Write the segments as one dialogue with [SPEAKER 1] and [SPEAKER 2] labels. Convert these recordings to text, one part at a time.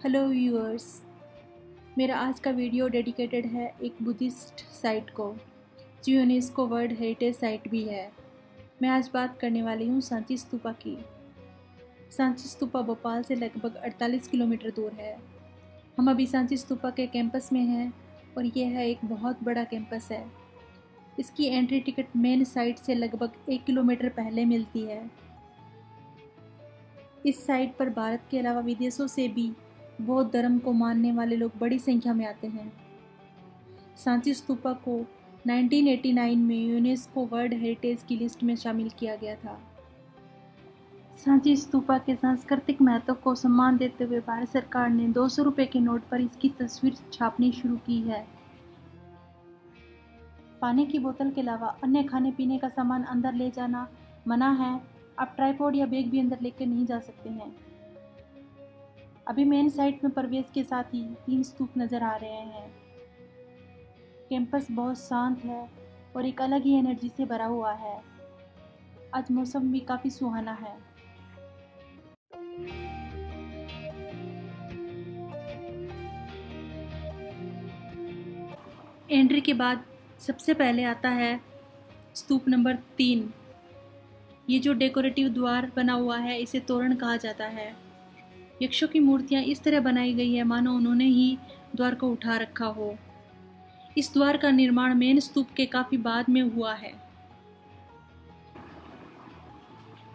[SPEAKER 1] Hello viewers. मेरा आज का वीडियो डेडिकेटेड है एक बुद्धिस्ट साइट को, जो यूनेस्को वर्ल्ड हेरिटेज साइट भी है। मैं आज बात करने वाली हूँ सांची स्तूपा की। सांची स्तूपा भोपाल से लगभग 48 किलोमीटर दूर है। हम अभी सांची स्तूपा के कैंपस में हैं और यह है एक बहुत बड़ा कैंपस है। इसकी एंट्री टिकट मेन साइट से लगभग 1 किलोमीटर पहले मिलती है। इस साइट पर भारत के अलावा विदेशों से भी बौद्ध धर्म को मानने वाले लोग बड़ी संख्या में आते हैं। सांची स्तूपा को 1989 में यूनेस्को वर्ल्ड हेरिटेज की लिस्ट में शामिल किया गया था। सांची स्तूपा के सांस्कृतिक महत्व को सम्मान देते हुए भारत सरकार ने 200 रुपये के नोट पर इसकी तस्वीर छापनी शुरू की है। पानी की बोतल के अलावा अन्य खाने पीने का सामान अंदर ले जाना मना है। आप ट्राइपॉड या बैग भी अंदर लेकर नहीं जा सकते हैं। अभी मेन साइट में प्रवेश के साथ ही 3 स्तूप नज़र आ रहे हैं। कैंपस बहुत शांत है और एक अलग ही एनर्जी से भरा हुआ है। आज मौसम भी काफ़ी सुहाना है। एंट्री के बाद सबसे पहले आता है स्तूप नंबर 3। ये जो डेकोरेटिव द्वार बना हुआ है इसे तोरण कहा जाता है। यक्षों की मूर्तियां इस तरह बनाई गई है मानो उन्होंने ही द्वार को उठा रखा हो। इस द्वार का निर्माण मेन स्तूप के काफी बाद में हुआ है।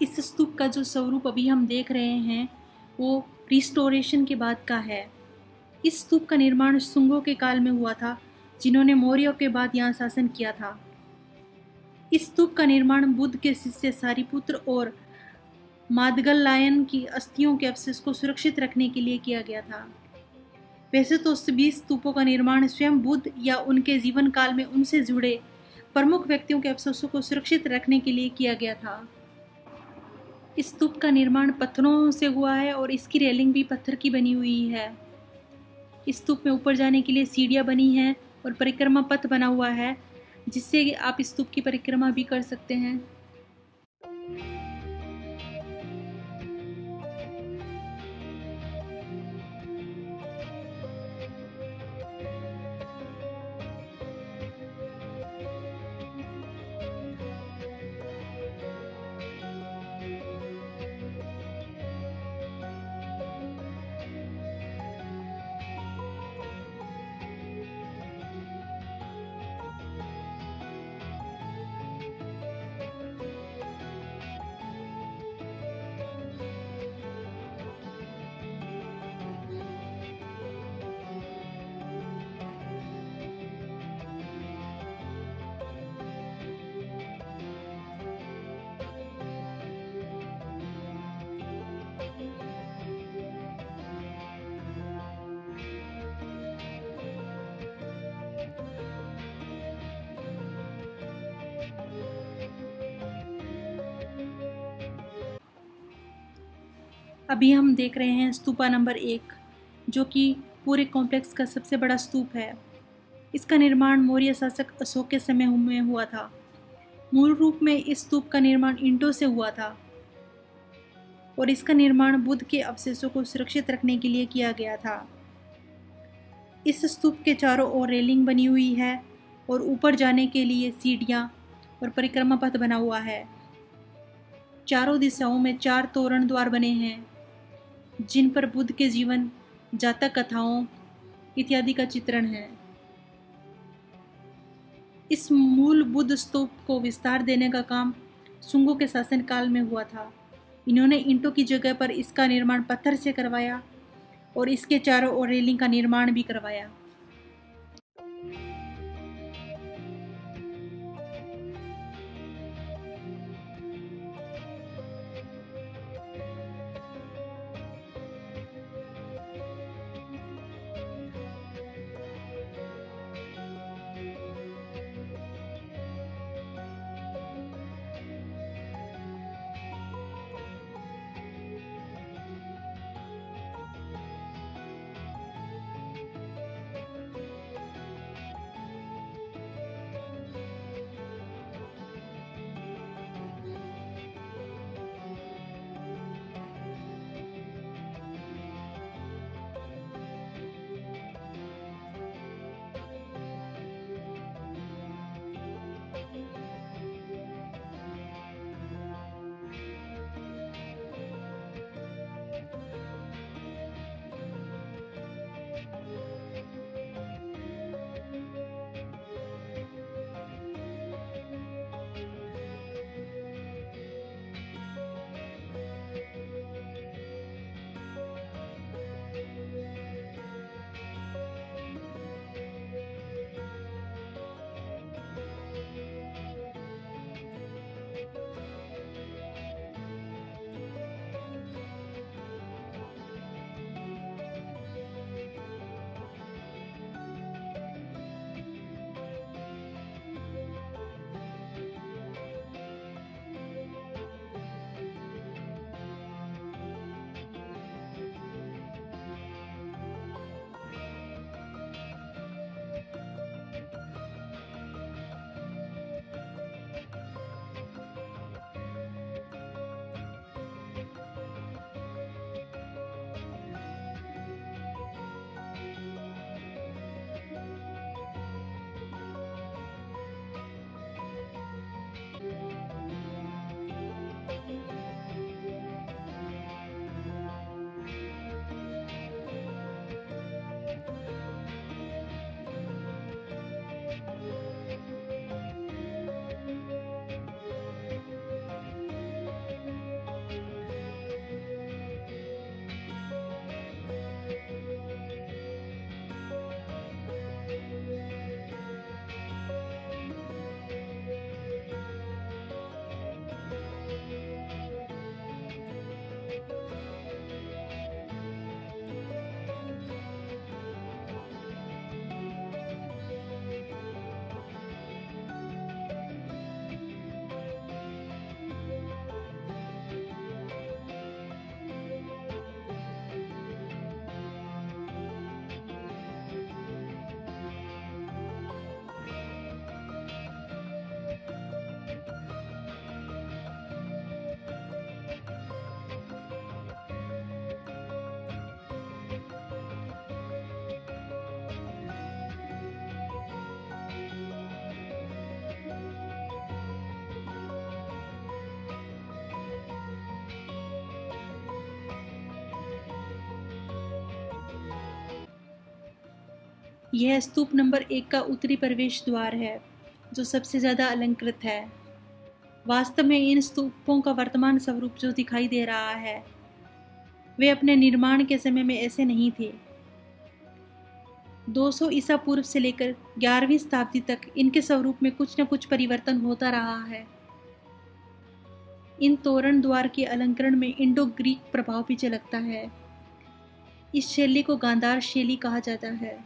[SPEAKER 1] इस स्तूप का जो स्वरूप अभी हम देख रहे हैं वो रिस्टोरेशन के बाद का है। इस स्तूप का निर्माण शुंगों के काल में हुआ था, जिन्होंने मौर्यों के बाद यहाँ शासन किया था। इस स्तूप का निर्माण बुद्ध के शिष्य सारिपुत्र और मादगल की अस्थियों के अवशेष को सुरक्षित रखने के लिए किया गया था। वैसे तो सभी स्तूपों का निर्माण स्वयं बुद्ध या उनके जीवन काल में उनसे जुड़े प्रमुख व्यक्तियों के अवशेषों को सुरक्षित रखने के लिए किया गया था। इस स्तूप का निर्माण पत्थरों से हुआ है और इसकी रेलिंग भी पत्थर की बनी हुई है। इस स्तूप में ऊपर जाने के लिए सीढ़ियां बनी हैं और परिक्रमा पथ बना हुआ है, जिससे आप इस स्तूप की परिक्रमा भी कर सकते हैं। अभी हम देख रहे हैं स्तूपा नंबर 1, जो कि पूरे कॉम्प्लेक्स का सबसे बड़ा स्तूप है। इसका निर्माण मौर्य शासक अशोक के समय में हुआ था। मूल रूप में इस स्तूप का निर्माण ईंटों से हुआ था और इसका निर्माण बुद्ध के अवशेषों को सुरक्षित रखने के लिए किया गया था। इस स्तूप के चारों ओर रेलिंग बनी हुई है और ऊपर जाने के लिए सीढ़ियां और परिक्रमा पथ बना हुआ है। चारों दिशाओं में 4 तोरण द्वार बने हैं, जिन पर बुद्ध के जीवन, जातक कथाओं इत्यादि का चित्रण है। इस मूल बुद्ध स्तूप को विस्तार देने का काम शुंगों के शासन काल में हुआ था। इन्होंने ईंटों की जगह पर इसका निर्माण पत्थर से करवाया और इसके चारों ओर रेलिंग का निर्माण भी करवाया। यह स्तूप नंबर 1 का उत्तरी प्रवेश द्वार है, जो सबसे ज़्यादा अलंकृत है। वास्तव में इन स्तूपों का वर्तमान स्वरूप जो दिखाई दे रहा है, वे अपने निर्माण के समय में ऐसे नहीं थे। 200 ईसा पूर्व से लेकर 11वीं शताब्दी तक इनके स्वरूप में कुछ न कुछ परिवर्तन होता रहा है। इन तोरण द्वार के अलंकरण में इंडो ग्रीक प्रभाव भी झलकता है। इस शैली को गांधार शैली कहा जाता है।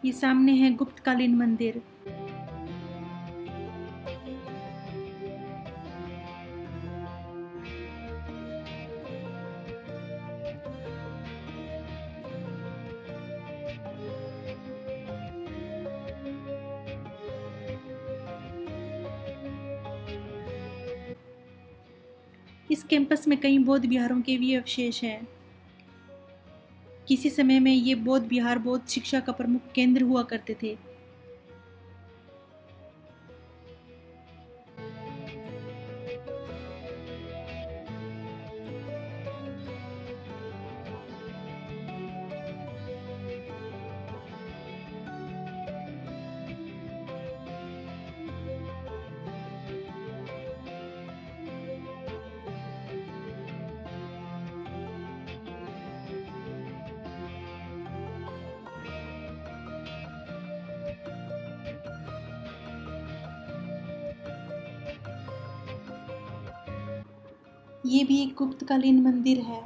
[SPEAKER 1] ये सामने है गुप्तकालीन मंदिर। इस कैंपस में कई बौद्ध विहारों के भी अवशेष हैं। किसी समय में ये बौद्ध विहार बौद्ध शिक्षा का प्रमुख केंद्र हुआ करते थे। ये भी एक गुप्तकालीन मंदिर है।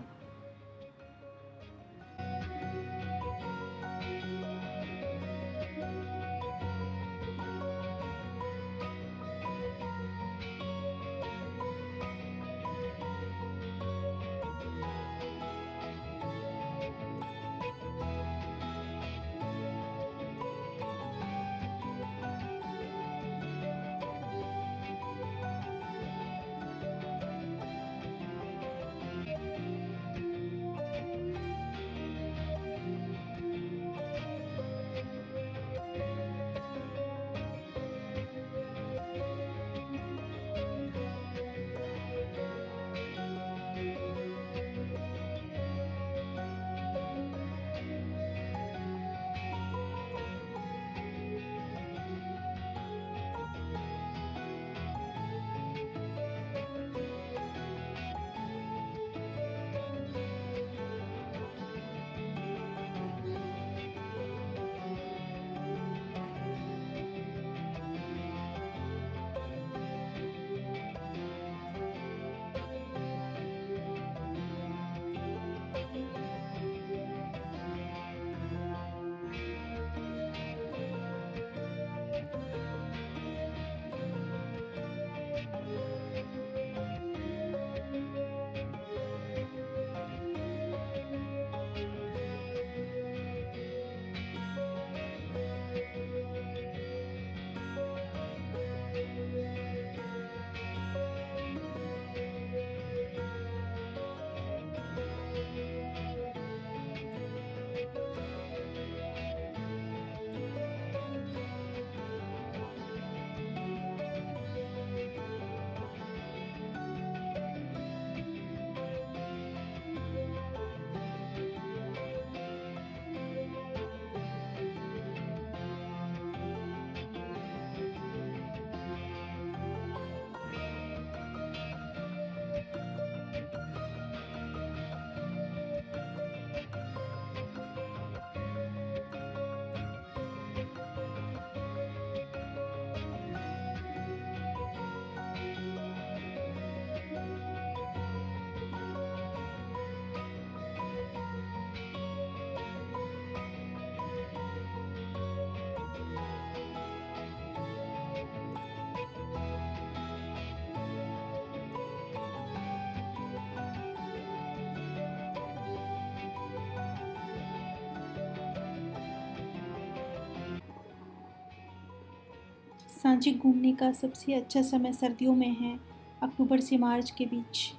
[SPEAKER 1] सांची घूमने का सबसे अच्छा समय सर्दियों में है, अक्टूबर से मार्च के बीच।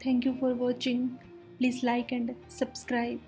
[SPEAKER 1] Thank you for watching. Please like and subscribe.